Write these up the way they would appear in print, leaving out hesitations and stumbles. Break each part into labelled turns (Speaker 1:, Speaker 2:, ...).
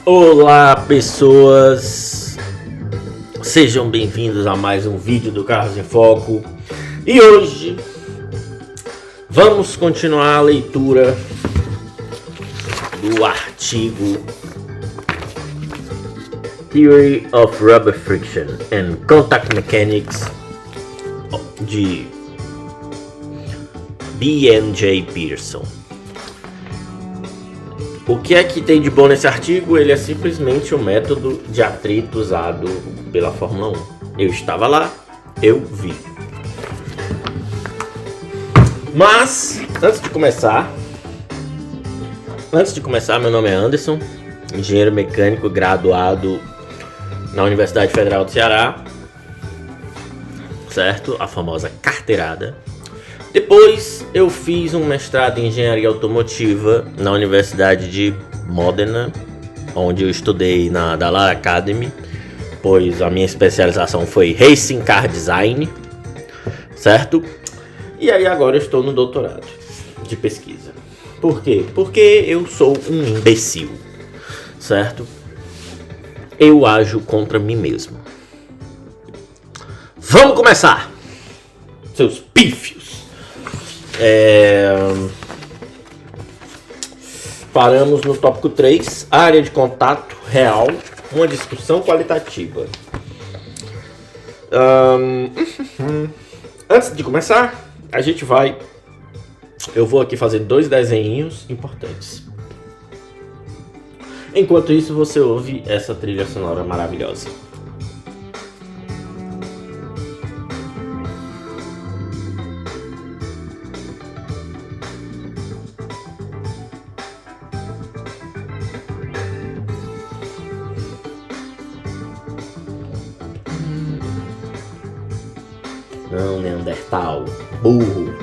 Speaker 1: Olá, pessoas, sejam bem-vindos a mais um vídeo do Carros em Foco. E hoje vamos continuar a leitura do artigo Theory of Rubber Friction and Contact Mechanics de B.N.J. Pearson. O que é que tem de bom nesse artigo? Ele é simplesmente o método de atrito usado pela Fórmula 1. Eu estava lá, eu vi. Mas, antes de começar, meu nome é Anderson, engenheiro mecânico graduado na Universidade Federal do Ceará, certo? A famosa carteirada. Depois eu fiz um mestrado em engenharia automotiva na Universidade de Modena, onde eu estudei na Dallara Academy, pois a minha especialização foi Racing Car Design, certo? E aí agora eu estou no doutorado de pesquisa. Por quê? Porque eu sou um imbecil, certo? Eu ajo contra mim mesmo. Vamos começar, seus pífios! Paramos no tópico 3, área de contato real, uma discussão qualitativa. Antes de começar, eu vou aqui fazer 2 desenhinhos importantes. Enquanto isso, você ouve essa trilha sonora maravilhosa. Não, Neandertal, burro.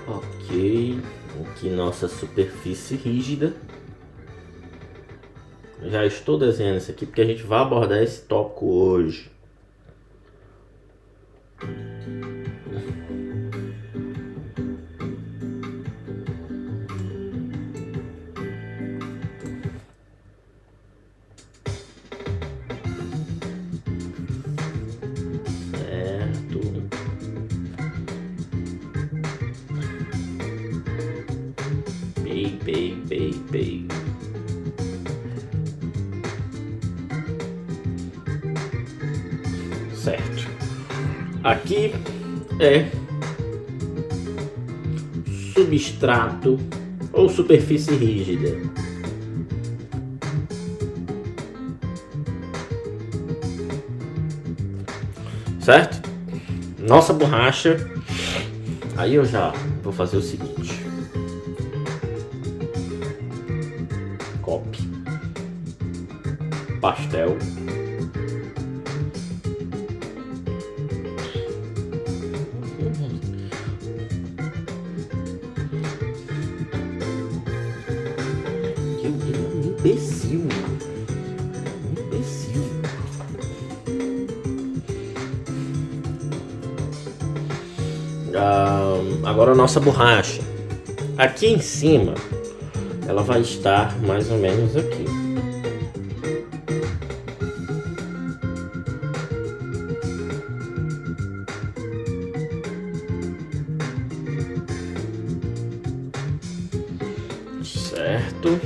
Speaker 1: Ok. Aqui nossa superfície rígida. Já estou desenhando isso aqui porque a gente vai abordar esse tópico hoje. Bem. Certo. Aqui é substrato ou superfície rígida. Certo? Nossa borracha. Aí eu já vou fazer o seguinte. Copy. Pastel. Imbecil. Agora a nossa borracha. Aqui em cima ela vai estar mais ou menos aqui. Certo?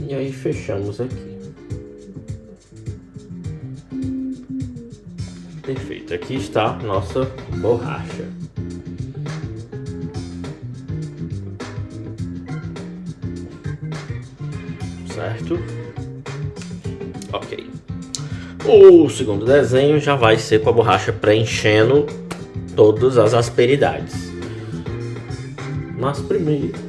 Speaker 1: E aí fechamos aqui. Perfeito, aqui está nossa borracha. Certo? Ok. O segundo desenho já vai ser com a borracha preenchendo todas as asperidades. Mas primeiro...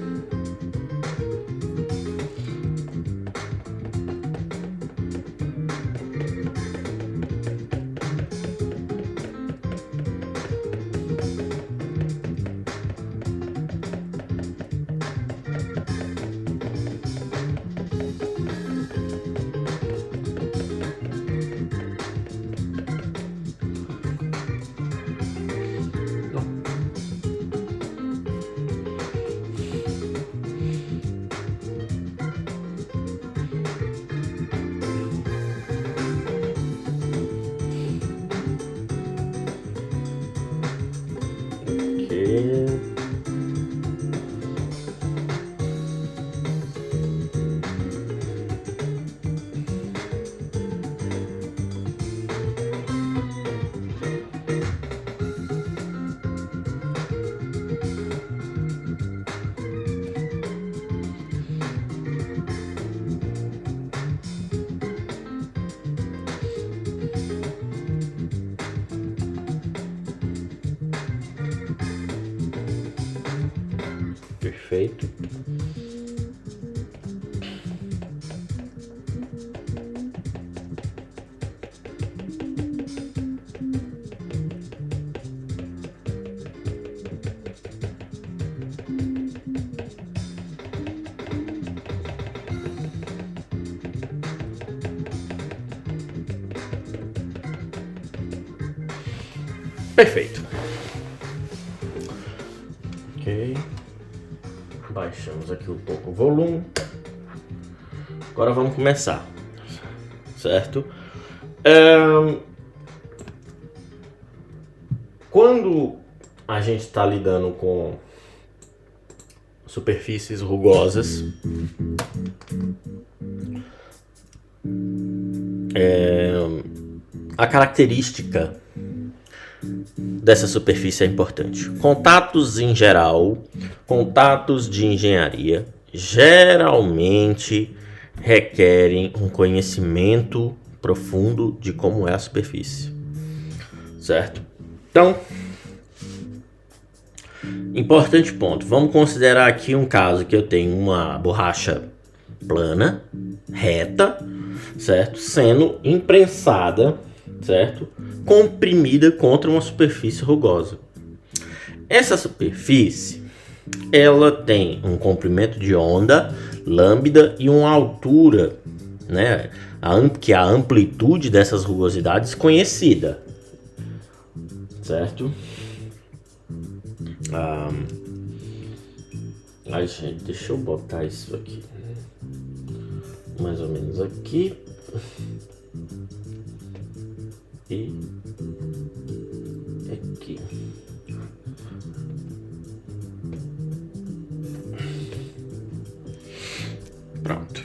Speaker 1: Perfeito. Perfeito. Ok. Baixamos aqui um pouco o volume. Agora vamos começar, certo? Quando a gente está lidando com superfícies rugosas, a característica dessa superfície é importante. Contatos em geral, contatos de engenharia, geralmente requerem um conhecimento profundo de como é a superfície, certo? Então, importante ponto. Vamos considerar aqui um caso que eu tenho uma borracha plana, reta, certo? Sendo imprensada, certo? Comprimida contra uma superfície rugosa. Essa superfície, ela tem um comprimento de onda, lambda e uma altura, né? Que é a amplitude dessas rugosidades conhecida, certo? Ai, gente, deixa eu botar isso aqui, mais ou menos aqui. E aqui. Pronto.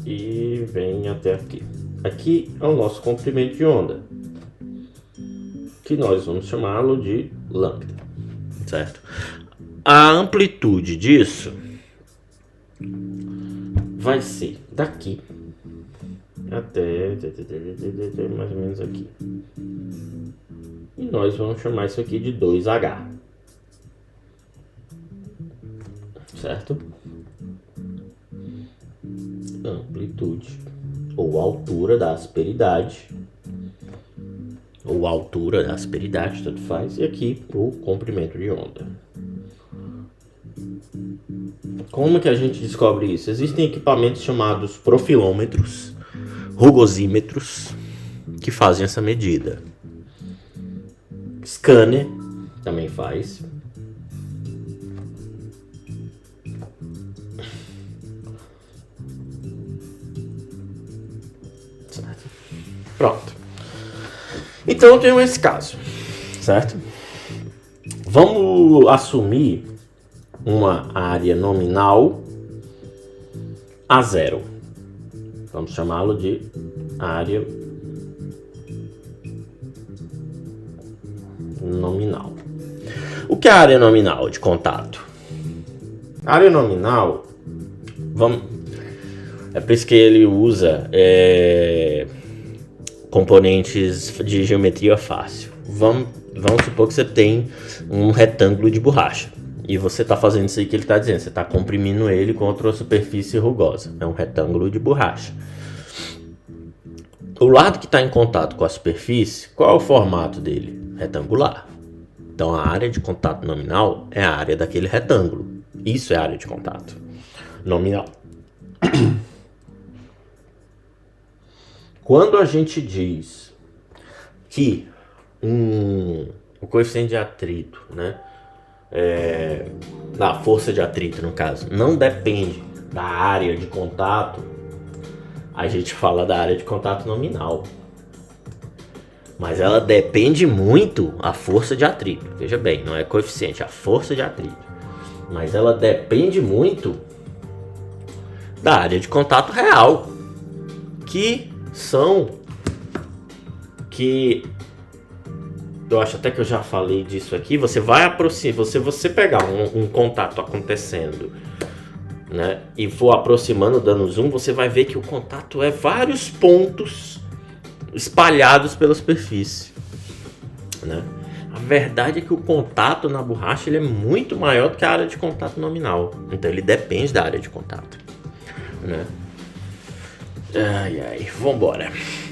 Speaker 1: E vem até aqui. Aqui é o nosso comprimento de onda, que nós vamos chamá-lo de lambda, certo? A amplitude disso vai ser daqui até mais ou menos aqui. E nós vamos chamar isso aqui de 2H, certo? Amplitude ou altura da asperidade, tanto faz, e aqui o comprimento de onda. Como que a gente descobre isso? Existem equipamentos chamados profilômetros, rugosímetros, que fazem essa medida. Scanner também faz. Certo. Pronto. Então eu tenho esse caso, certo? Vamos assumir uma área nominal A0. Vamos chamá-lo de área nominal. O que é a área nominal de contato? A área nominal, é por isso que ele usa componentes de geometria fácil. Vamos supor que você tem um retângulo de borracha. E você está fazendo isso aí que ele está dizendo. Você está comprimindo ele contra uma superfície rugosa. É um retângulo de borracha. O lado que está em contato com a superfície, qual é o formato dele? Retangular. Então a área de contato nominal é a área daquele retângulo. Isso é a área de contato nominal. Quando a gente diz que o coeficiente de atrito, né? Da força de atrito, no caso, não depende da área de contato, a gente fala da área de contato nominal. Mas ela depende muito a força de atrito. Veja bem, não é coeficiente, é a força de atrito. Mas ela depende muito da área de contato real, que eu acho até que eu já falei disso aqui. Você vai aproximar, você pegar um contato acontecendo, né, e for aproximando, dando zoom, você vai ver que o contato é vários pontos espalhados pela superfície, né? A verdade é que o contato na borracha ele é muito maior do que a área de contato nominal. Então ele depende da área de contato, né? Vambora.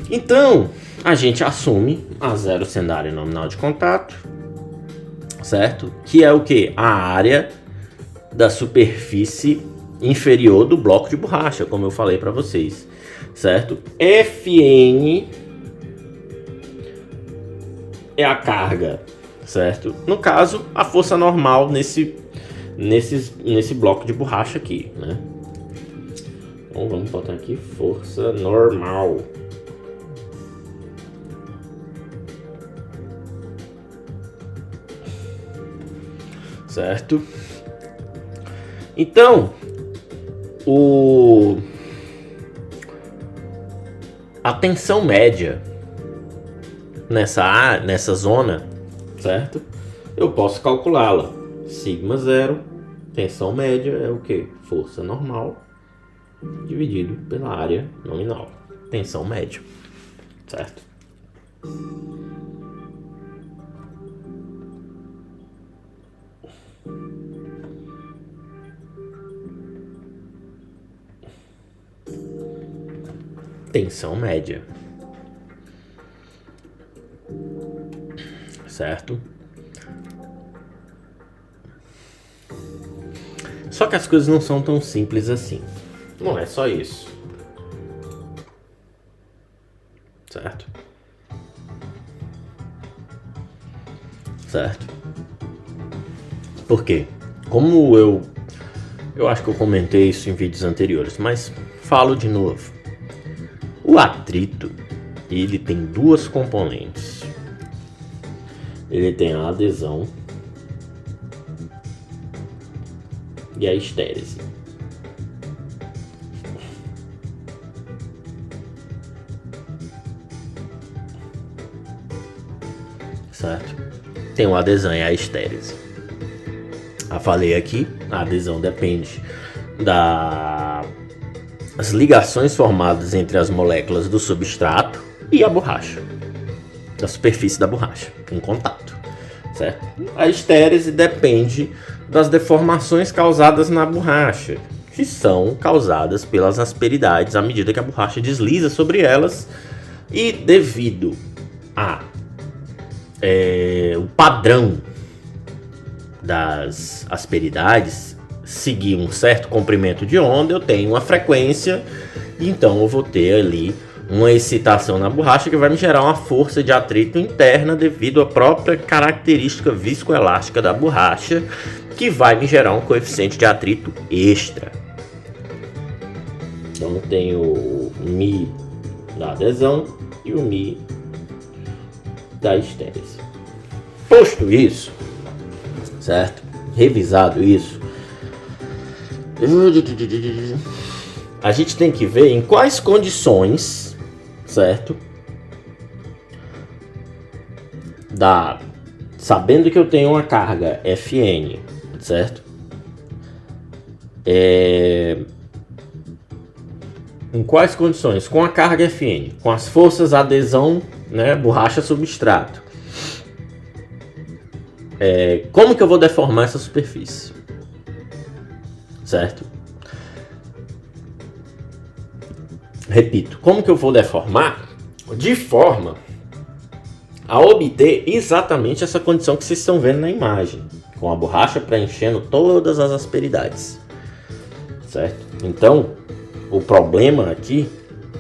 Speaker 1: Então a gente assume a zero sendo a área nominal de contato, certo? Que é o que? A área da superfície inferior do bloco de borracha, como eu falei para vocês, certo? Fn é a carga, certo? No caso, a força normal nesse bloco de borracha aqui, né? Então vamos botar aqui força normal. Certo? Então, a tensão média nessa zona, certo? Eu posso calculá-la. Sigma zero, tensão média é o que? Força normal dividido pela área nominal. Tensão média, certo? Tensão média, certo? Só que as coisas não são tão simples assim. Não é só isso, certo? Certo? Por quê? Como eu acho que eu comentei isso em vídeos anteriores, mas falo de novo. O atrito, ele tem duas componentes. Ele tem a adesão e a estérese. Certo? Tem uma adesão e a estérese. Eu falei aqui, a adesão depende das ligações formadas entre as moléculas do substrato e a borracha, da superfície da borracha, em contato, certo? A estérese depende das deformações causadas na borracha, que são causadas pelas asperidades à medida que a borracha desliza sobre elas, e devido a o padrão das asperidades seguir um certo comprimento de onda, eu tenho uma frequência, então eu vou ter ali uma excitação na borracha que vai me gerar uma força de atrito interna devido à própria característica viscoelástica da borracha, que vai me gerar um coeficiente de atrito extra. Então eu tenho o Mi da adesão e o Mi da estérese. Posto isso, certo? Revisado isso, a gente tem que ver em quais condições, certo? sabendo que eu tenho uma carga Fn, certo? Em quais condições? Com a carga Fn, com as forças adesão, né, borracha substrato. Como que eu vou deformar essa superfície? Certo? Repito, como que eu vou deformar? De forma a obter exatamente essa condição que vocês estão vendo na imagem, com a borracha preenchendo todas as asperidades, certo? Então, o problema aqui,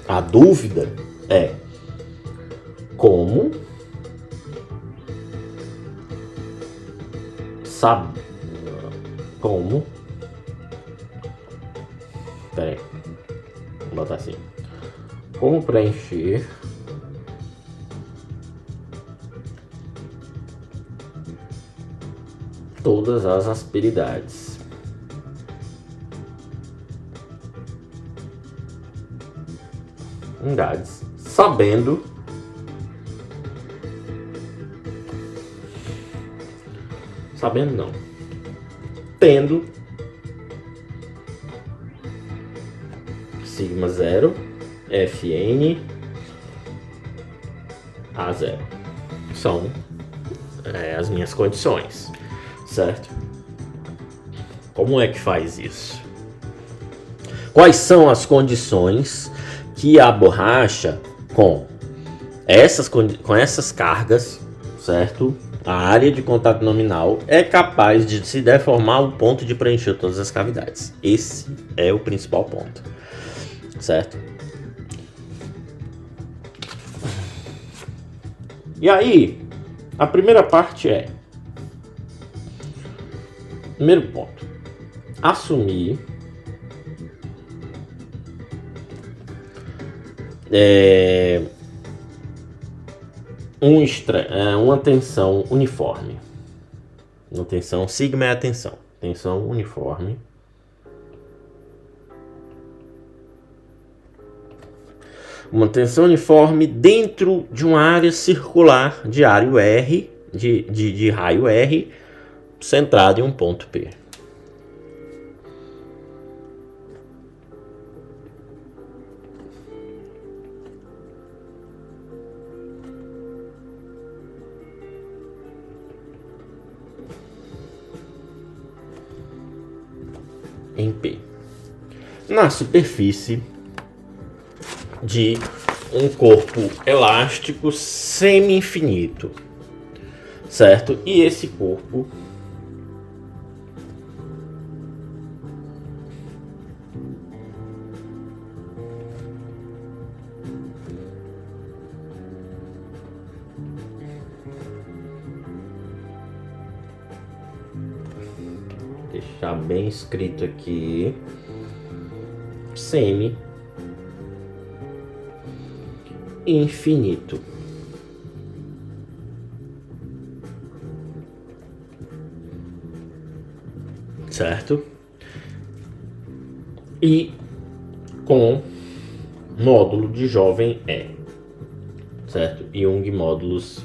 Speaker 1: a dúvida é como vou botar assim, como preencher todas as asperidades. Sabendo não, tendo sigma 0 Fn A0 são as minhas condições, certo? Como é que faz isso? Quais são as condições que a borracha com essas cargas, certo? A área de contato nominal é capaz de se deformar ao ponto de preencher todas as cavidades. Esse é o principal ponto, certo? E aí, a primeira parte primeiro ponto, assumir uma tensão uniforme. Uma tensão sigma é a tensão uniforme. Uma tensão uniforme dentro de uma área circular de área R, de raio R, centrado em um ponto P. Em P. Na superfície de um corpo elástico semi-infinito, certo? E esse corpo deixar bem escrito aqui, semi-infinito, certo? E com módulo de jovem E, certo? Jung módulos,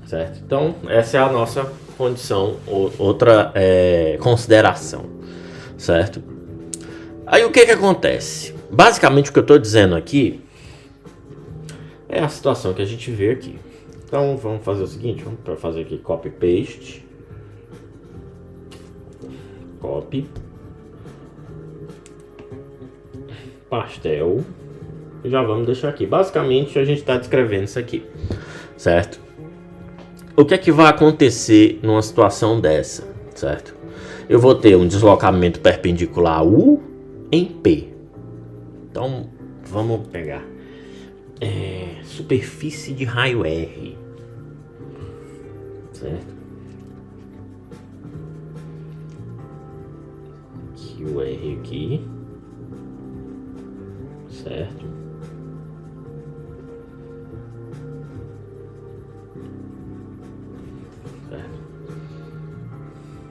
Speaker 1: certo? Então, essa é a nossa condição, outra consideração, certo? Aí o que acontece? Basicamente o que eu estou dizendo aqui é a situação que a gente vê aqui. Então vamos fazer o seguinte, vamos fazer aqui copy paste, copy, pastel, e já vamos deixar aqui. Basicamente a gente está descrevendo isso aqui, certo? O que é que vai acontecer numa situação dessa, certo? Eu vou ter um deslocamento perpendicular U em P. Então, vamos pegar superfície de raio R, certo? Aqui o R aqui, certo?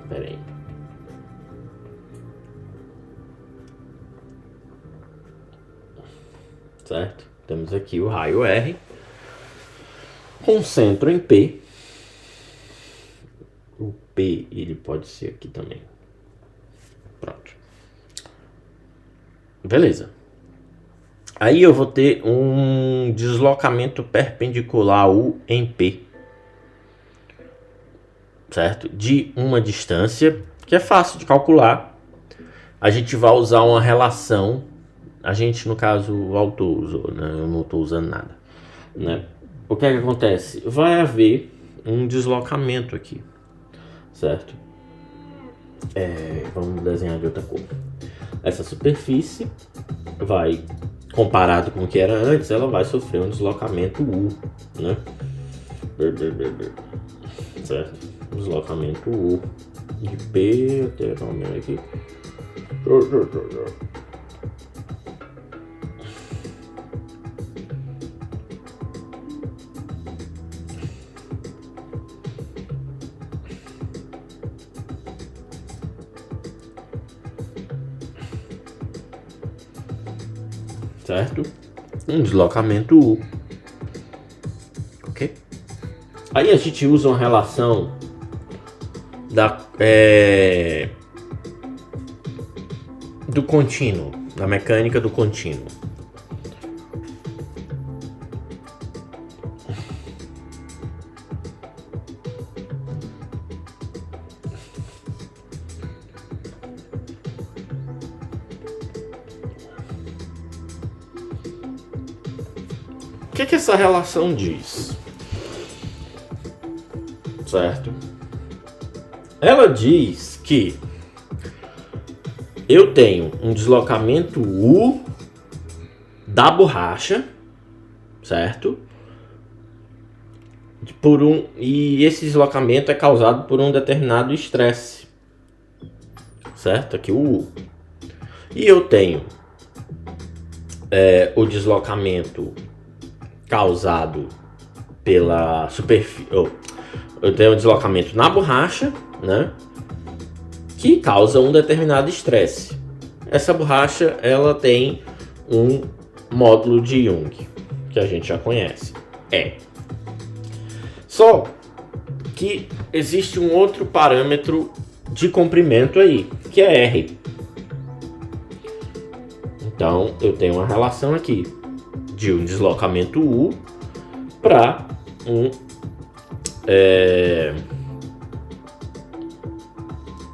Speaker 1: Pera aí. Certo? Temos aqui o raio R com centro em P, O P, ele pode ser aqui também. Pronto. Beleza. Aí eu vou ter um deslocamento perpendicular U em P. Certo? De uma distância, que é fácil de calcular. A gente vai usar uma relação. A gente, no caso, o autor usou, né? Eu não estou usando nada. Né? O que é que acontece? Vai haver um deslocamento aqui. Certo? Vamos desenhar de outra cor. Essa superfície vai, comparado com o que era antes, ela vai sofrer um deslocamento U, né? Certo? Deslocamento U de P, até dar uma aqui. Certo? Um deslocamento U. Ok? Aí a gente usa uma relação do contínuo, da mecânica do contínuo. O que essa relação diz? Certo? Ela diz que eu tenho um deslocamento U da borracha, certo? E esse deslocamento é causado por um determinado estresse, certo? Aqui o U. E eu tenho o deslocamento causado pela superfície. Eu tenho um deslocamento na borracha, né? Que causa um determinado estresse. Essa borracha, ela tem um módulo de Young, que a gente já conhece. Só que existe um outro parâmetro de comprimento aí, que é R. Então, eu tenho uma relação aqui de um deslocamento U para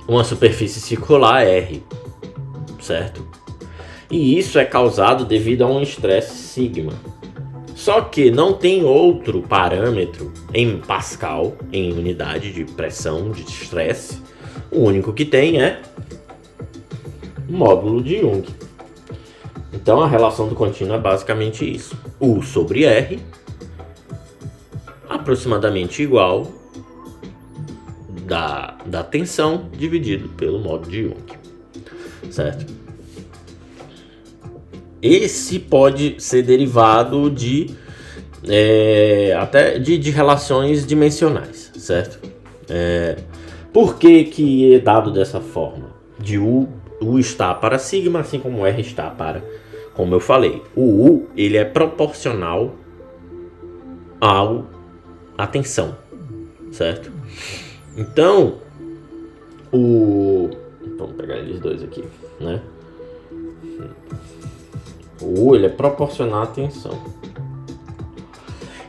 Speaker 1: uma superfície circular R, certo? E isso é causado devido a um estresse sigma. Só que não tem outro parâmetro em Pascal, em unidade de pressão de estresse. O único que tem é o módulo de Young. Então a relação do contínuo é basicamente isso. U sobre R, aproximadamente igual da tensão dividido pelo módulo de Young, certo? Esse pode ser derivado até de relações dimensionais, certo? Por que é dado dessa forma? De U está para sigma, assim como R está para, como eu falei, o U ele é proporcional à tensão, certo? Então, vamos pegar eles dois aqui, né? O U ele é proporcional à tensão.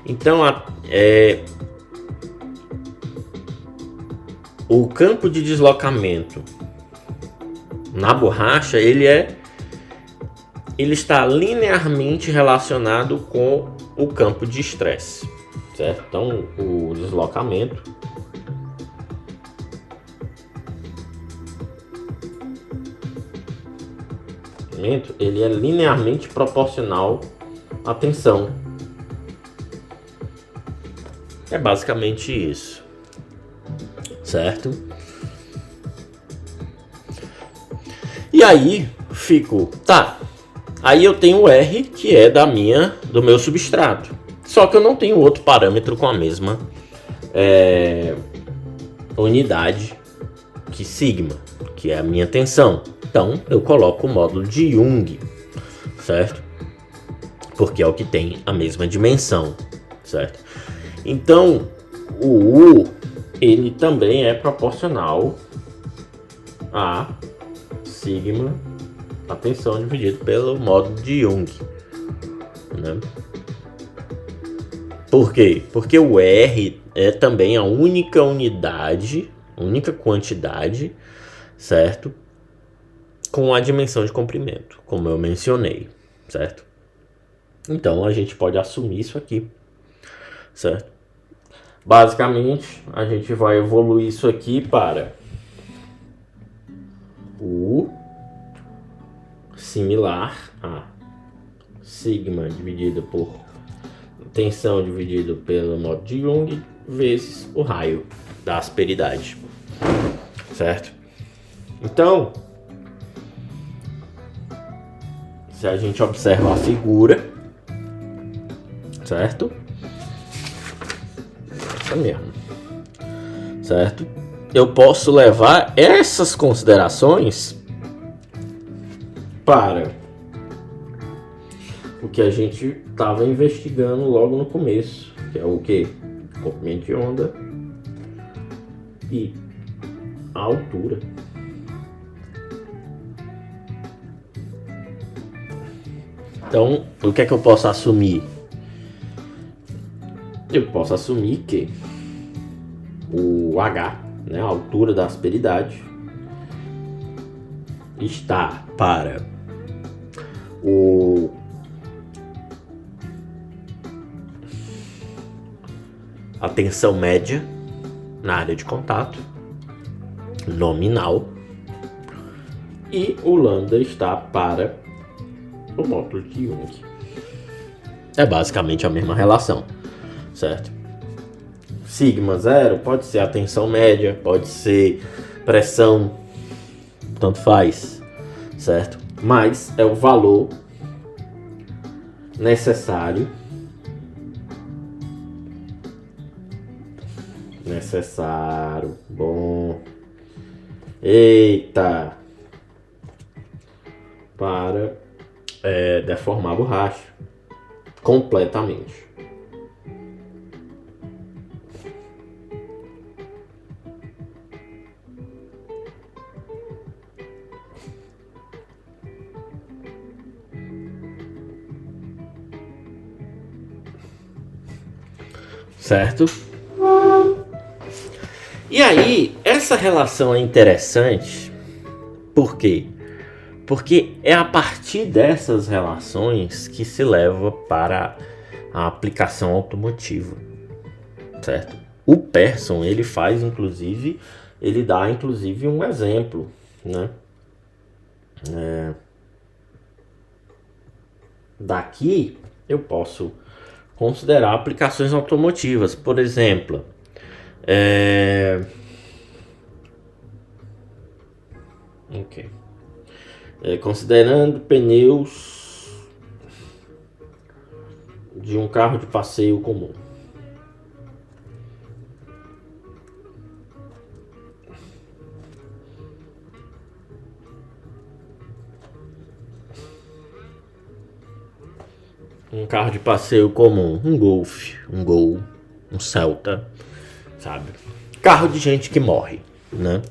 Speaker 1: Então, o campo de deslocamento na borracha ele está linearmente relacionado com o campo de estresse, certo? Então, o deslocamento ele é linearmente proporcional à tensão. É basicamente isso, certo? E aí aí eu tenho o R, que é do meu substrato. Só que eu não tenho outro parâmetro com a mesma unidade que sigma, que é a minha tensão. Então eu coloco o módulo de Young, certo? Porque é o que tem a mesma dimensão, certo? Então o U ele também é proporcional a sigma, a tensão dividido pelo módulo de Young, né? Por quê? Porque o R é também a única unidade, única quantidade, certo? Com a dimensão de comprimento, como eu mencionei, certo? Então a gente pode assumir isso aqui, certo? Basicamente, a gente vai evoluir isso aqui para o similar a sigma dividido por tensão dividido pelo módulo de Young vezes o raio da asperidade, certo? Então, se a gente observa a figura, certo? Essa mesmo, certo? Eu posso levar essas considerações para o que a gente estava investigando logo no começo, que é o que? Comprimento de onda e a altura. Então, o que é que eu posso assumir? Eu posso assumir que o H, né, a altura da asperidade, está para a tensão média na área de contato nominal e o lambda está para o módulo de Young. É basicamente a mesma relação, certo? Sigma 0 pode ser a tensão média, pode ser pressão, tanto faz, certo? Mas é o valor necessário bom, eita, para deformar a borracha completamente. Certo? E aí, essa relação é interessante, por quê? Porque é a partir dessas relações que se leva para a aplicação automotiva, certo? O Persson, ele faz, inclusive, ele dá, inclusive, um exemplo, né? Daqui, eu posso considerar aplicações automotivas, por exemplo, considerando pneus de um carro de passeio comum. Um carro de passeio comum, um Golf, um Gol, um Celta, sabe? Carro de gente que morre, né?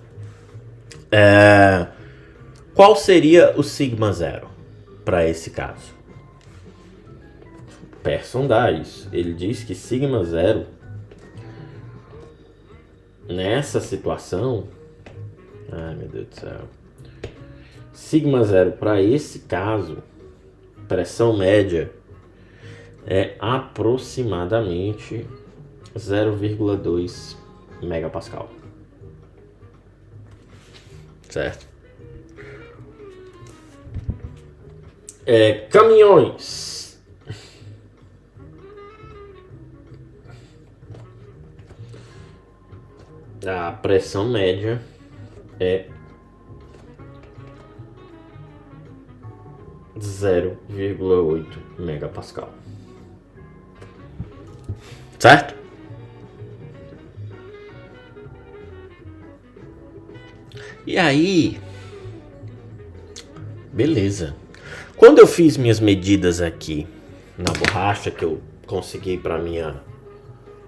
Speaker 1: Qual seria o sigma 0 para esse caso? Persson dá isso. Ele diz que sigma 0 nessa situação, ai meu Deus do céu, sigma 0 para esse caso, pressão média é aproximadamente 0,2 megapascal, certo? Caminhões, a pressão média é 0,8 megapascal, certo? E aí, beleza. Quando eu fiz minhas medidas aqui na borracha que eu consegui para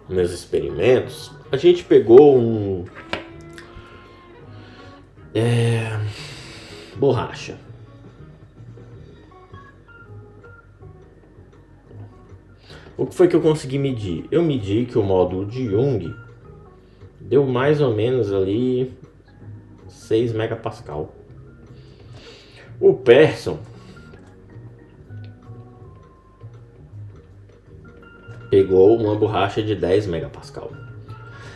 Speaker 1: meus experimentos, a gente pegou borracha. O que foi que eu consegui medir? Eu medi que o módulo de Young deu mais ou menos ali 6 megapascal. O Pearson pegou uma borracha de 10 megapascal.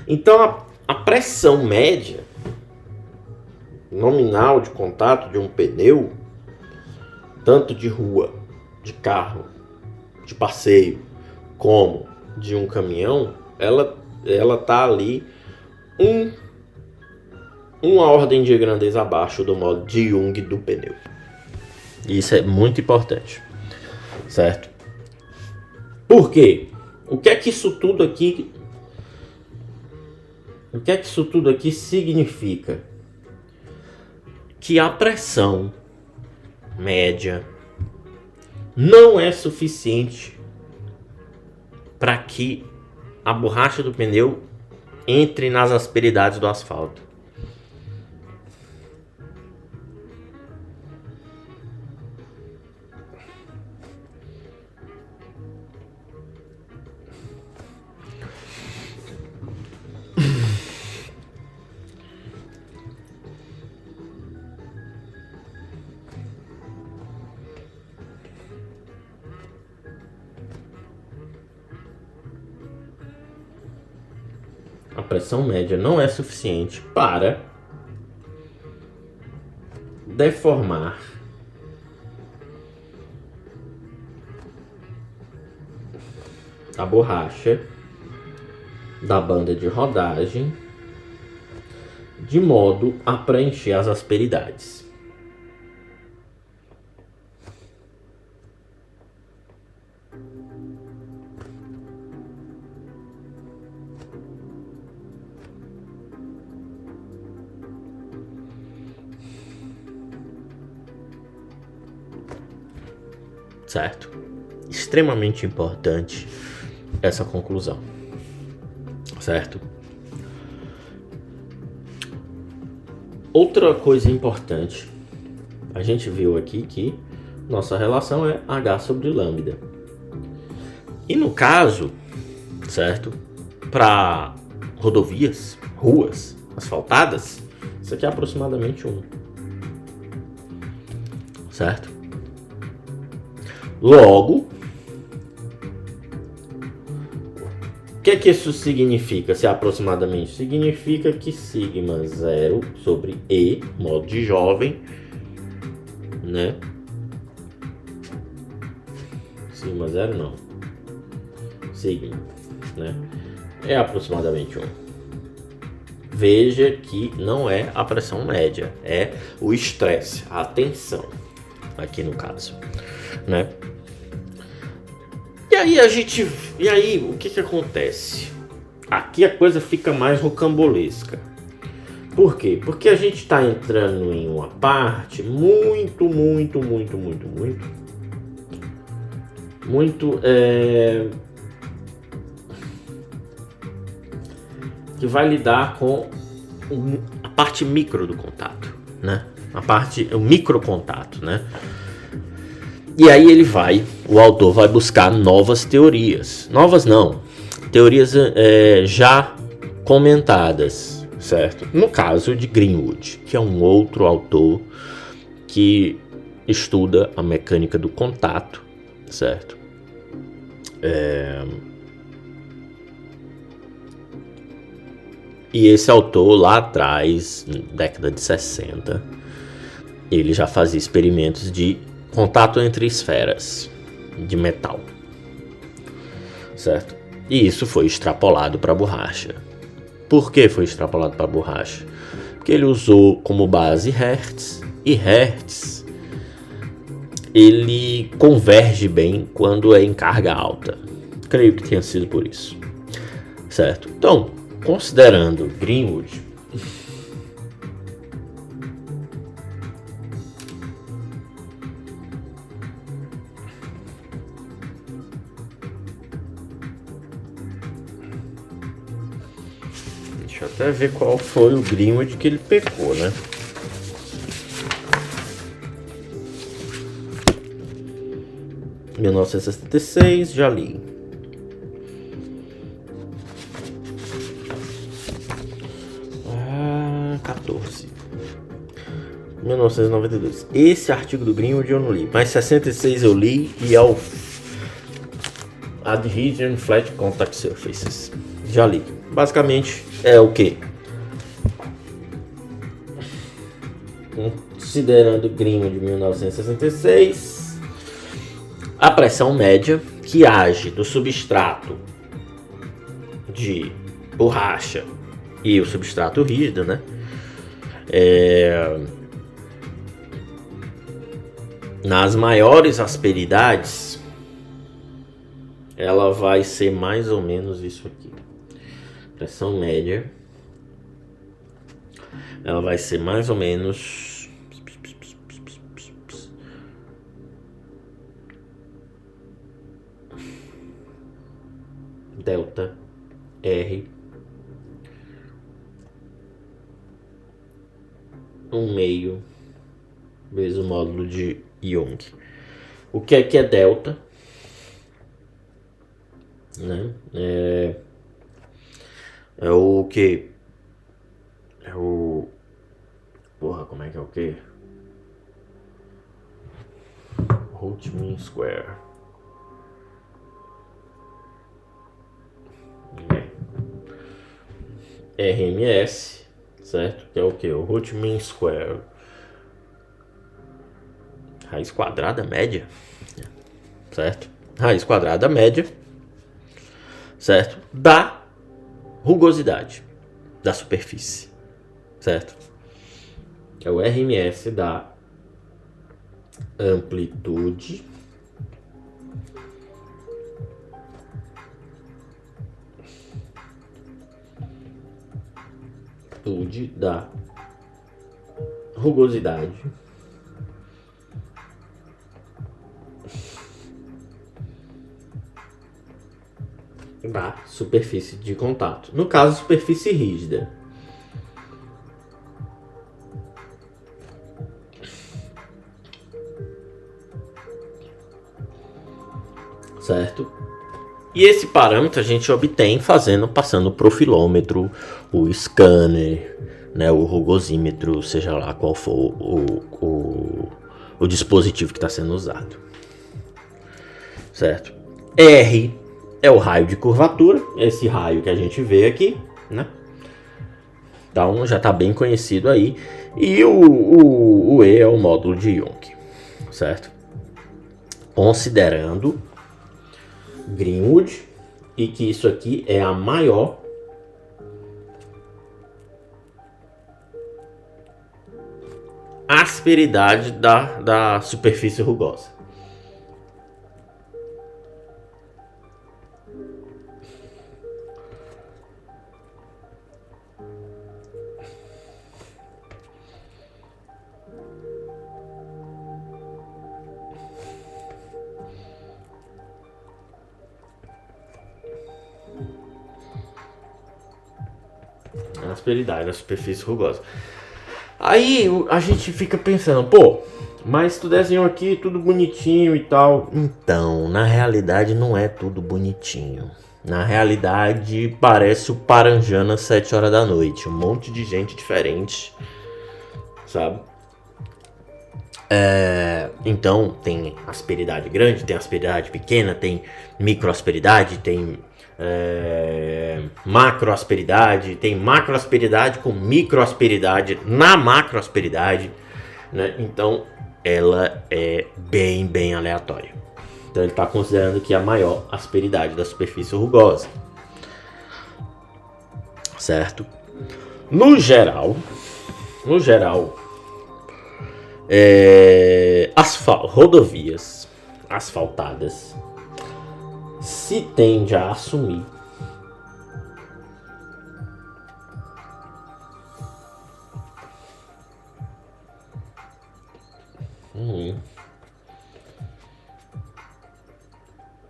Speaker 1: Então a pressão média nominal de contato de um pneu, tanto de rua, de carro, de passeio, como de um caminhão, ela tá ali uma ordem de grandeza abaixo do módulo de Young do pneu. Isso é muito importante, certo? Por quê? O que é que isso tudo aqui significa? Que a pressão média não é suficiente para que a borracha do pneu entre nas asperidades do asfalto. A pressão média não é suficiente para deformar a borracha da banda de rodagem de modo a preencher as asperidades. Certo? Extremamente importante essa conclusão. Certo? Outra coisa importante, a gente viu aqui que nossa relação é H sobre lambda. E no caso, certo? Para rodovias, ruas asfaltadas, isso aqui é aproximadamente 1. Certo? Logo, o que é que isso significa? Se é aproximadamente, significa que sigma 0 sobre E, modo de jovem, né? Sigma 0 não. Sigma, né? É aproximadamente 1. Veja que não é a pressão média, é o estresse, a tensão, aqui no caso, né? E aí o que acontece? Aqui a coisa fica mais rocambolesca. Por quê? Porque a gente está entrando em uma parte muito que vai lidar com a parte micro do contato, né? O microcontato, né? E aí o autor vai buscar novas teorias. Novas não, teorias já comentadas, certo? No caso de Greenwood, que é um outro autor que estuda a mecânica do contato, certo? E esse autor lá atrás, década de 60, ele já fazia experimentos de contato entre esferas de metal, certo? E isso foi extrapolado para a borracha. Por que foi extrapolado para a borracha? Porque ele usou como base Hertz, e Hertz ele converge bem quando é em carga alta. Creio que tenha sido por isso, certo? Então, considerando Greenwood, Deixa eu até ver qual foi o Greenwood que ele pecou, né? Em 1976, já li. Ah, 14. 1992. Esse artigo do Greenwood eu não li, mas 66 eu li e é o Adhesion Flat Contact Surfaces. Já li. Basicamente é o que? Considerando Greenwood de 1966, a pressão média que age do substrato de borracha e o substrato rígido, né? Nas maiores asperidades, ela vai ser mais ou menos isso aqui. Pressão média, ela vai ser mais ou menos delta R 1/2 vezes o módulo de Young. O que é delta? Né? É o que? É o... Porra, como é que é o que? Root mean square. RMS, certo? Que é o que? O root mean square. Raiz quadrada média, certo? Raiz quadrada média, certo? Da rugosidade da superfície, certo? É o RMS da amplitude da rugosidade da superfície de contato. No caso, superfície rígida. Certo? E esse parâmetro a gente obtém passando o profilômetro, o scanner, né, o rugosímetro, seja lá qual for o dispositivo que está sendo usado. Certo? R é o raio de curvatura, esse raio que a gente vê aqui, né? Então já está bem conhecido aí. E o E é o módulo de Young, certo? Considerando Greenwood e que isso aqui é a maior asperidade da superfície rugosa. A asperidade da superfície rugosa. Aí a gente fica pensando, pô, mas tu desenhou aqui tudo bonitinho e tal. Então, na realidade não é tudo bonitinho. Na realidade parece o Paranjana 7 horas da noite. Um monte de gente diferente, sabe? Então tem asperidade grande, tem asperidade pequena, tem microasperidade, tem macroasperidade, tem macroasperidade com microasperidade na macroasperidade, né? Então ela é bem aleatória. Então ele está considerando que é a maior asperidade da superfície rugosa, certo? No geral, rodovias asfaltadas se tende a assumir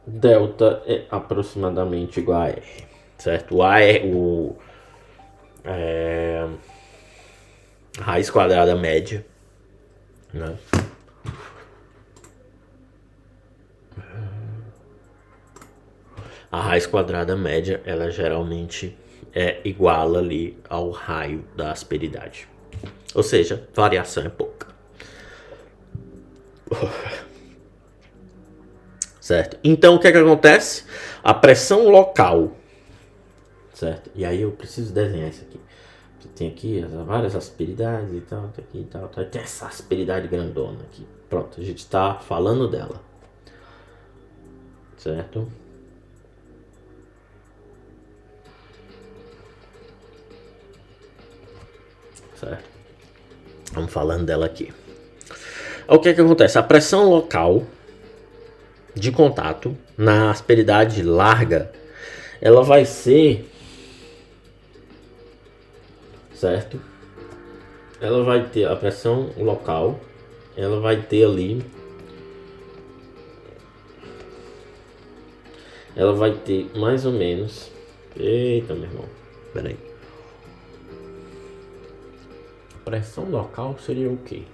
Speaker 1: delta é aproximadamente igual a R, certo? O A é raiz quadrada média, né? A raiz quadrada média, ela geralmente é igual ali ao raio da asperidade. Ou seja, variação é pouca. Certo? Então, o que é que acontece? A pressão local, certo? E aí eu preciso desenhar isso aqui. Tem aqui várias asperidades e tal, aqui e tal. Tem essa asperidade grandona aqui. Pronto, a gente está falando dela. Certo? Certo? Vamos falando dela aqui. O que é que acontece? A pressão local de contato na asperidade larga, ela vai ser, certo? Ela vai ter a pressão local, ela vai ter ali, ela vai ter mais ou menos, eita meu irmão, peraí, pressão local seria o quê?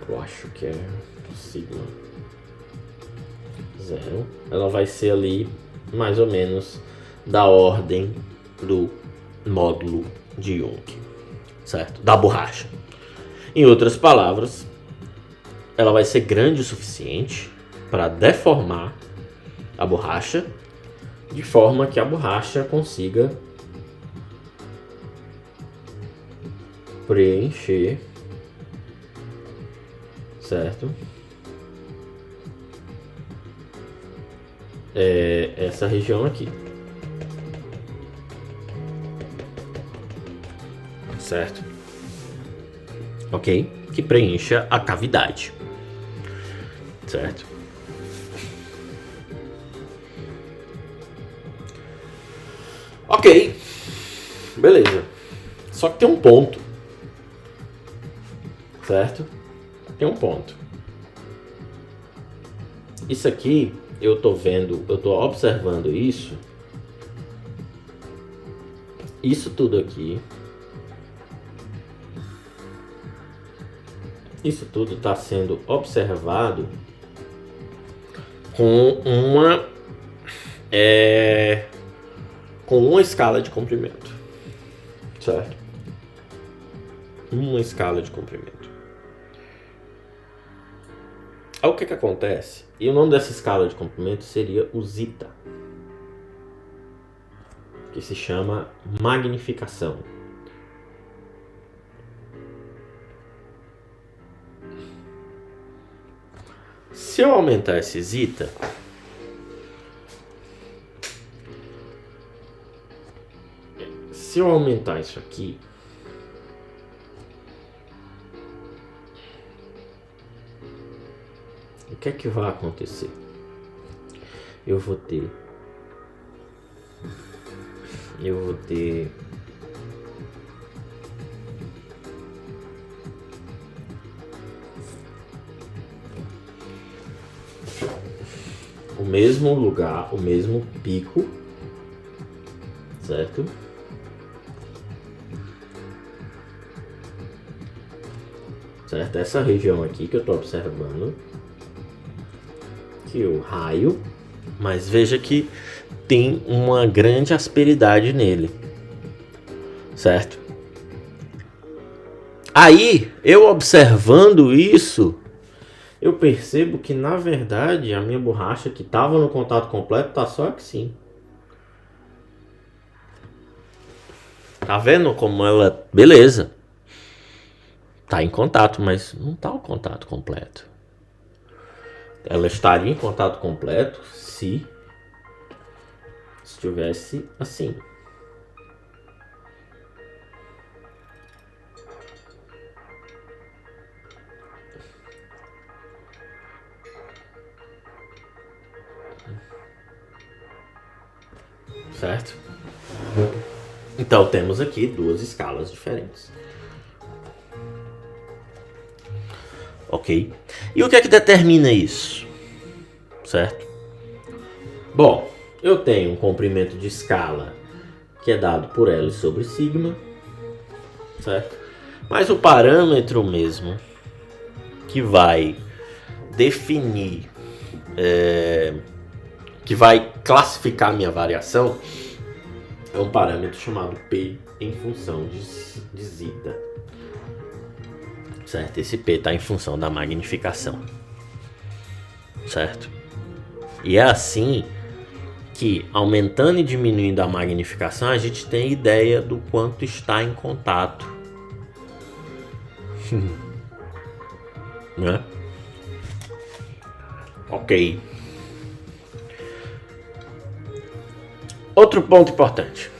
Speaker 1: Eu acho que é sigma 0. Ela vai ser ali mais ou menos da ordem do módulo de Young, certo? Da borracha. Em outras palavras, ela vai ser grande o suficiente para deformar a borracha de forma que a borracha consiga preencher, certo? Essa região aqui, certo? Ok? Que preencha a cavidade, certo? Ok, beleza. Só que tem um ponto, certo? Tem um ponto. Isso aqui eu tô vendo, eu tô observando isso. Isso tudo aqui. Isso tudo está sendo observado com uma escala de comprimento, certo? Uma escala de comprimento. Aí o que acontece? E o nome dessa escala de comprimento seria o zeta, que se chama magnificação. Se eu aumentar esse zeta, se eu aumentar isso aqui, o que é que vai acontecer? Eu vou ter o mesmo lugar, o mesmo pico, certo? Certo? Essa região aqui que eu estou observando, que o raio, mas veja que tem uma grande asperidade nele, certo? Aí, eu observando isso, eu percebo que na verdade a minha borracha que estava no contato completo tá só aqui sim. Tá vendo como ela, beleza, tá em contato, mas não tá o contato completo. Ela estaria em contato completo se estivesse assim. Certo? Então temos aqui duas escalas diferentes. Ok? E o que é que determina isso? Certo? Bom, eu tenho um comprimento de escala que é dado por L sobre sigma, certo? Mas o parâmetro mesmo que vai definir, que vai classificar a minha variação, é um parâmetro chamado P em função de zeta, certo? Esse P está em função da magnificação, certo? E é assim que, aumentando e diminuindo a magnificação, a gente tem ideia do quanto está em contato, né? Ok. Outro ponto importante.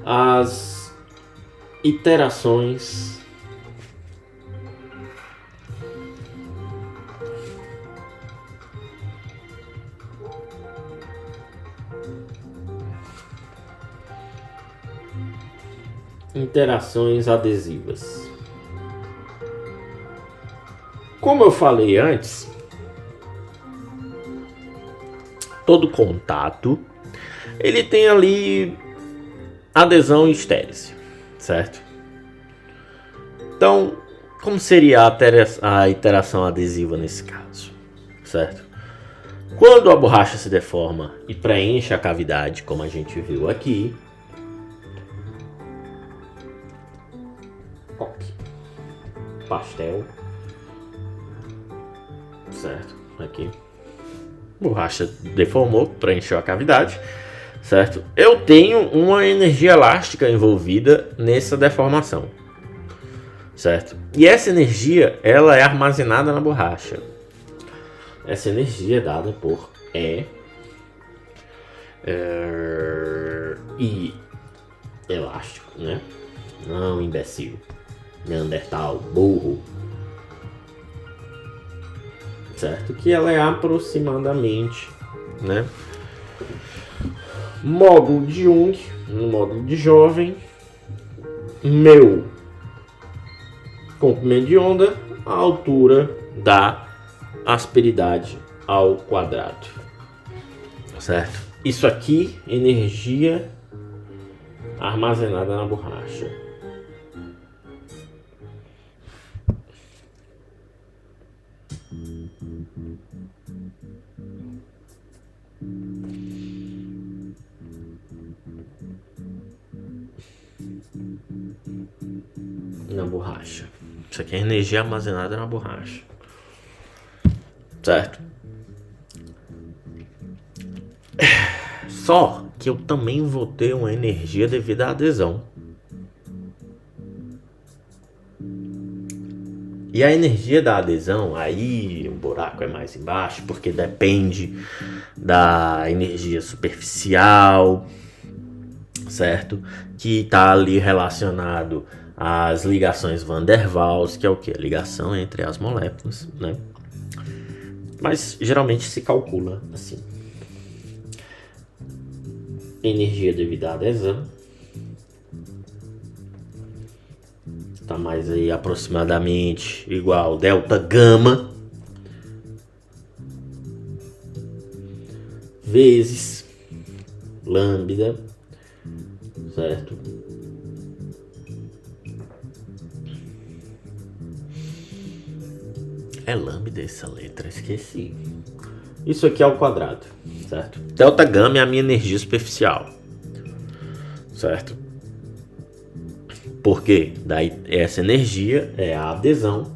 Speaker 1: As iterações adesivas. Como eu falei antes, todo contato ele tem ali adesão e estérese, certo? Então, como seria a interação adesiva nesse caso, certo? Quando a borracha se deforma e preenche a cavidade, como a gente viu aqui, pastel, certo? Aqui, borracha deformou, preencheu a cavidade, certo? Eu tenho uma energia elástica envolvida nessa deformação, certo? E essa energia, ela é armazenada na borracha. Essa energia é dada por E e elástico, né? Não imbecil, neandertal, burro, certo? Que ela é aproximadamente, né? Módulo de Young, no módulo de jovem, meu comprimento de onda, a altura da asperidade ao quadrado, certo? Isso aqui, energia armazenada na borracha. Na borracha. Isso aqui é energia armazenada na borracha, certo? Só que eu também vou ter uma energia devido à adesão. E a energia da adesão, aí o buraco é mais embaixo, porque depende da energia superficial, certo? Que está ali relacionado às ligações Van der Waals, que é o que? A ligação entre as moléculas, né? Mas geralmente se calcula assim. Energia devido à adesão está mais aí aproximadamente igual delta gama vezes lambda, certo? É lambda essa letra, esqueci. Isso aqui é ao quadrado, certo? Delta gama é a minha energia superficial, certo? Porque daí essa energia é a adesão.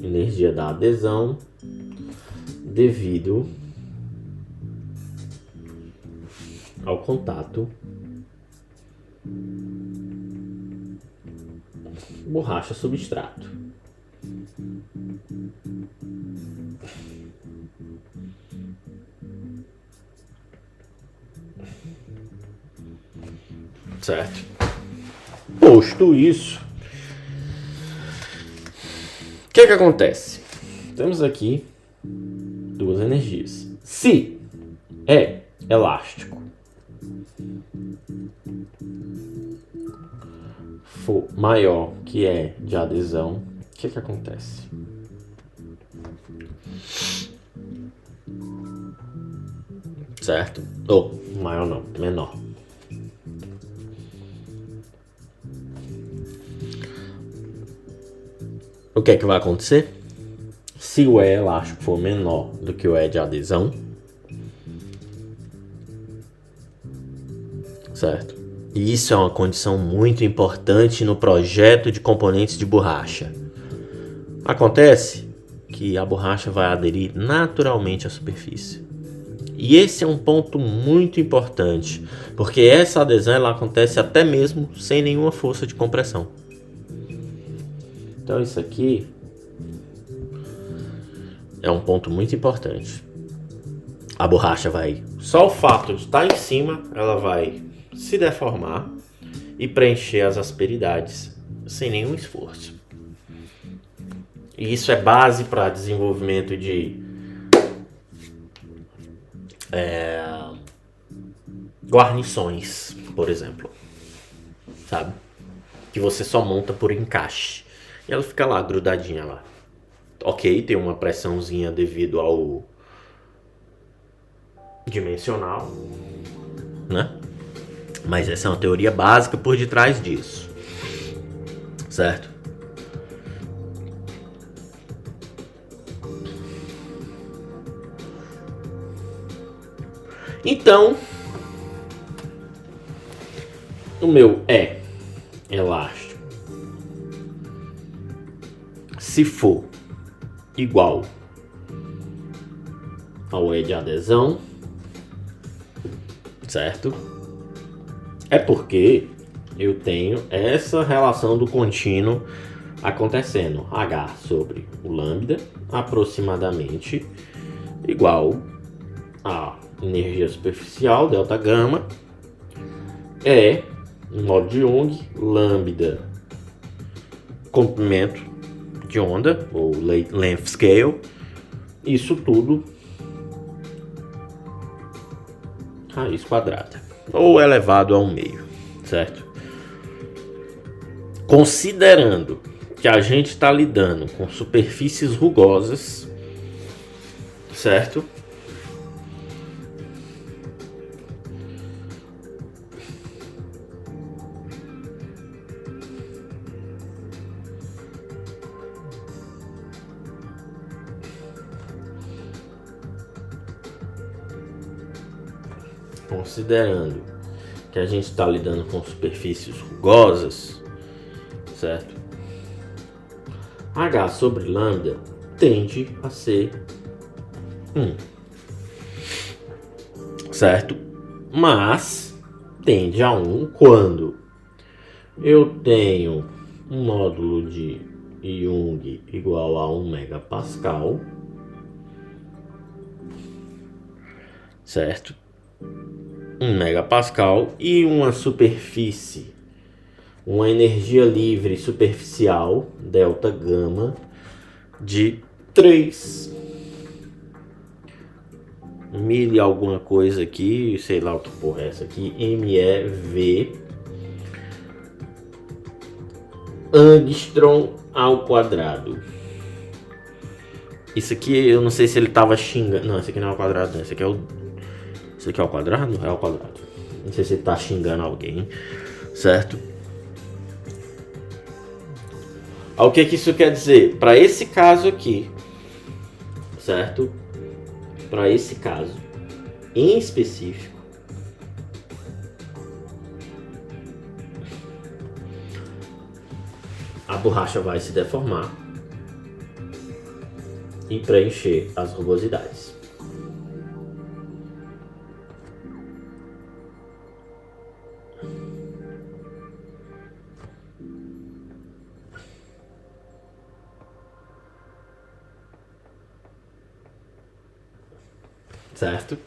Speaker 1: Energia da adesão devido ao contato borracha substrato. Certo? Posto isso, o que acontece? Temos aqui duas energias. Se é elástico for maior que é de adesão, que acontece? Certo? Ou, maior não, menor. O que é que vai acontecer? Se o E elástico for menor do que o E de adesão, certo? E isso é uma condição muito importante no projeto de componentes de borracha. Acontece que a borracha vai aderir naturalmente à superfície. E esse é um ponto muito importante, porque essa adesão ela acontece até mesmo sem nenhuma força de compressão. Então isso aqui é um ponto muito importante. A borracha vai, só o fato de estar em cima, ela vai se deformar e preencher as asperidades sem nenhum esforço. E isso é base para desenvolvimento de guarnições, por exemplo, sabe? Que você só monta por encaixe. E ela fica lá, grudadinha lá. Ok, tem uma pressãozinha devido ao dimensional, né? Mas essa é uma teoria básica por detrás disso, certo? Então, o meu é elástico, se for igual ao E de adesão, certo? É porque eu tenho essa relação do contínuo acontecendo. H sobre o lambda aproximadamente igual a energia superficial, delta gama, é, em modo de Young, lambda comprimento de onda, ou length scale, isso tudo raiz quadrada, ou elevado a 1/2, certo? Considerando que a gente está lidando com superfícies rugosas, certo? Considerando que a gente está lidando com superfícies rugosas, certo? H sobre lambda tende a ser 1, certo? Mas tende a 1 quando eu tenho um módulo de Young igual a 1 megapascal, certo? 1 megapascal e uma superfície, uma energia livre superficial, delta gama, de 3 mil e alguma coisa aqui, sei lá o que porra é essa aqui, MeV angstrom ao quadrado. Isso aqui eu não sei se ele tava xingando. Não, esse aqui não é o quadrado, não. Esse aqui é o quadrado? É o quadrado. Não sei se ele tá xingando alguém, certo? O que isso quer dizer? Para esse caso aqui, certo? Para esse caso em específico, a borracha vai se deformar e preencher as rugosidades. Certo?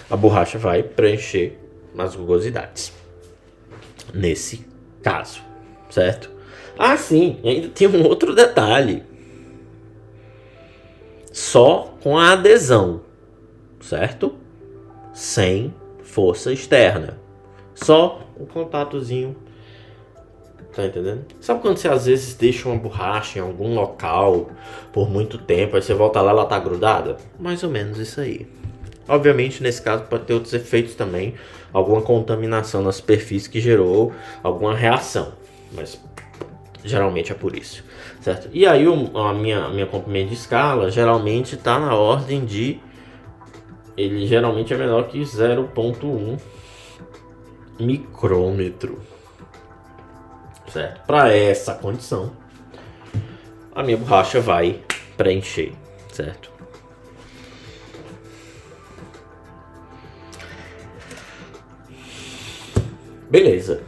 Speaker 1: A borracha vai preencher as rugosidades. Nesse caso, certo? Ah, sim, ainda tem um outro detalhe. Só com a adesão, certo? Sem força externa. Só o contatozinho Tá entendendo? Sabe quando você às vezes deixa uma borracha em algum local por muito tempo, aí você volta lá e ela tá grudada? Mais ou menos isso aí. Obviamente, nesse caso, pode ter outros efeitos também. Alguma contaminação na superfície que gerou alguma reação. Mas geralmente é por isso, certo? E aí a minha comprimento de escala geralmente está na ordem de... Ele geralmente é menor que 0,1 micrômetro. Certo? Para essa condição, a minha borracha vai preencher, certo? Beleza.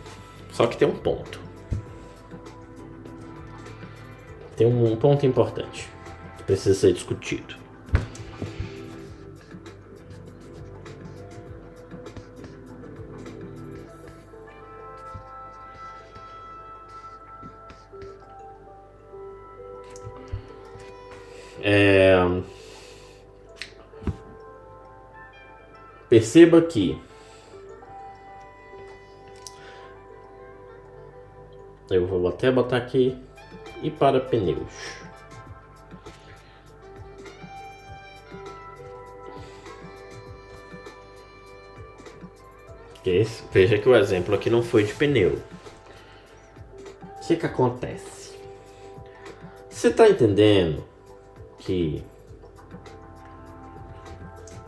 Speaker 1: Só que tem um ponto. Tem um ponto importante que precisa ser discutido. Perceba que eu vou até botar aqui e para pneus. Veja que o exemplo aqui não foi de pneu. O que acontece? Você está entendendo que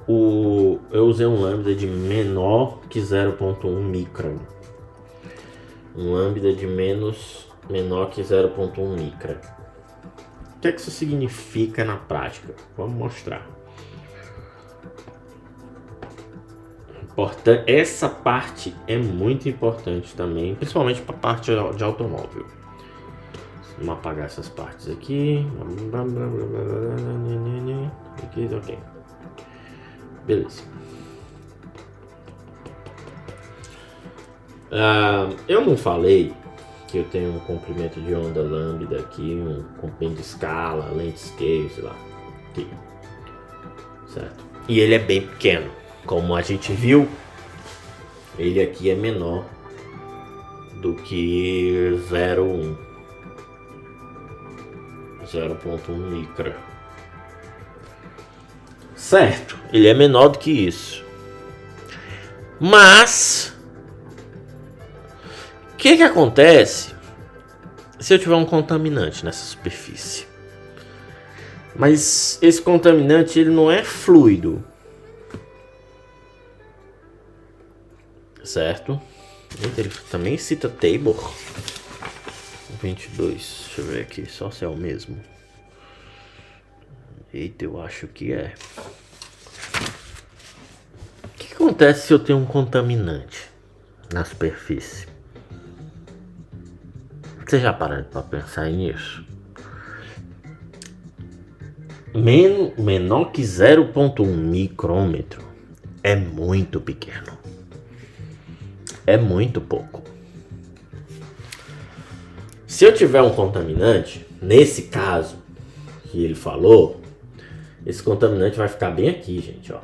Speaker 1: eu usei um lambda de menor que 0,1 micron. Um lambda de menor que 0,1 micron. O que isso significa na prática? Vamos mostrar. Essa parte é muito importante também, principalmente para a parte de automóvel. Vamos apagar essas partes aqui. Aqui, ok. Beleza. Eu não falei que eu tenho um comprimento de onda lambda aqui, um comprimento de escala, lente scale, sei lá. Aqui. Certo? E ele é bem pequeno. Como a gente viu, ele aqui é menor do que 0,1 micra. Certo, ele é menor do que isso. Mas o que acontece se eu tiver um contaminante nessa superfície? Mas esse contaminante ele não é fluido. Certo? Ele também cita Tabor 22. Deixa eu ver aqui, só se é o mesmo. Eita, eu acho que é. O que acontece se eu tenho um contaminante na superfície? Você já pararam para pensar nisso? Menor que 0,1 micrômetro é muito pequeno. É muito pouco. Se eu tiver um contaminante, nesse caso que ele falou, esse contaminante vai ficar bem aqui, gente, ó.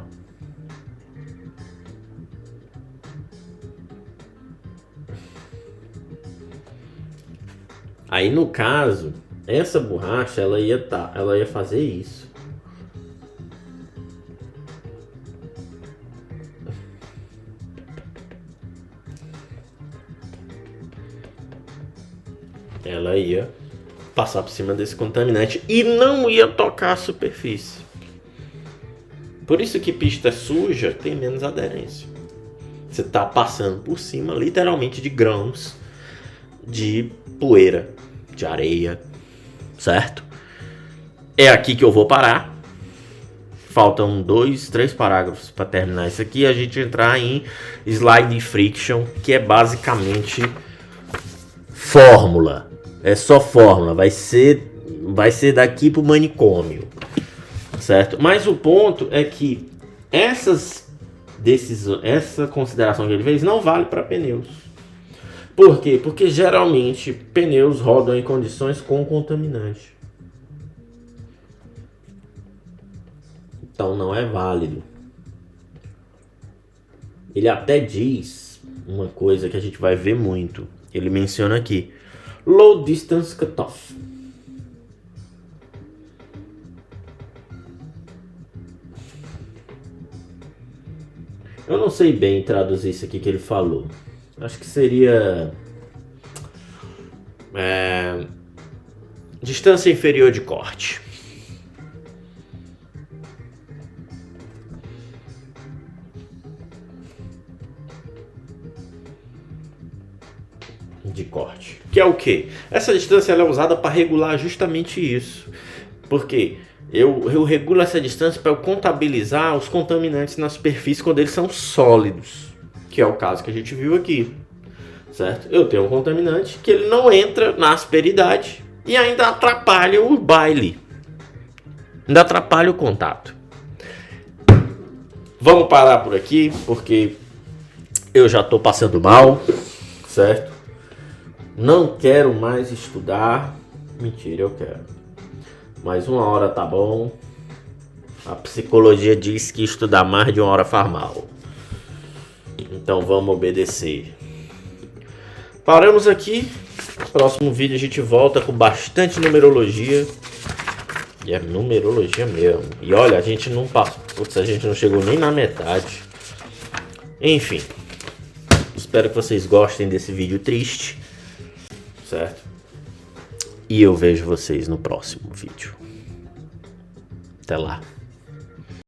Speaker 1: Aí no caso, essa borracha ela ia fazer isso. Ela ia passar por cima desse contaminante e não ia tocar a superfície. Por isso que pista suja tem menos aderência. Você está passando por cima, literalmente, de grãos de poeira, de areia, certo? É aqui que eu vou parar. Faltam 2, 3 parágrafos para terminar isso aqui e a gente entrar em slide friction, que é basicamente fórmula. É só fórmula, vai ser daqui pro manicômio, certo? Mas o ponto é que essa consideração que ele fez não vale para pneus. Por quê? Porque geralmente pneus rodam em condições com contaminante. Então não é válido. Ele até diz uma coisa que a gente vai ver muito. Ele menciona aqui. Low Distance Cutoff. Eu não sei bem traduzir isso aqui que ele falou. Acho que seria distância inferior de corte. De corte. Que é o quê? Essa distância ela é usada para regular justamente isso. Porque eu regulo essa distância para eu contabilizar os contaminantes na superfície quando eles são sólidos. Que é o caso que a gente viu aqui. Certo? Eu tenho um contaminante que ele não entra na asperidade e ainda atrapalha o baile. Ainda atrapalha o contato. Vamos parar por aqui, porque eu já estou passando mal, certo? Não quero mais estudar. Mentira, eu quero. Mais 1 hora tá bom. A psicologia diz que estudar mais de 1 hora faz mal. Então vamos obedecer. Paramos aqui. Próximo vídeo a gente volta com bastante numerologia. E é numerologia mesmo. E olha, a gente não passou. Putz, a gente não chegou nem na metade. Enfim. Espero que vocês gostem desse vídeo triste. Certo? E eu vejo vocês no próximo vídeo. Até lá.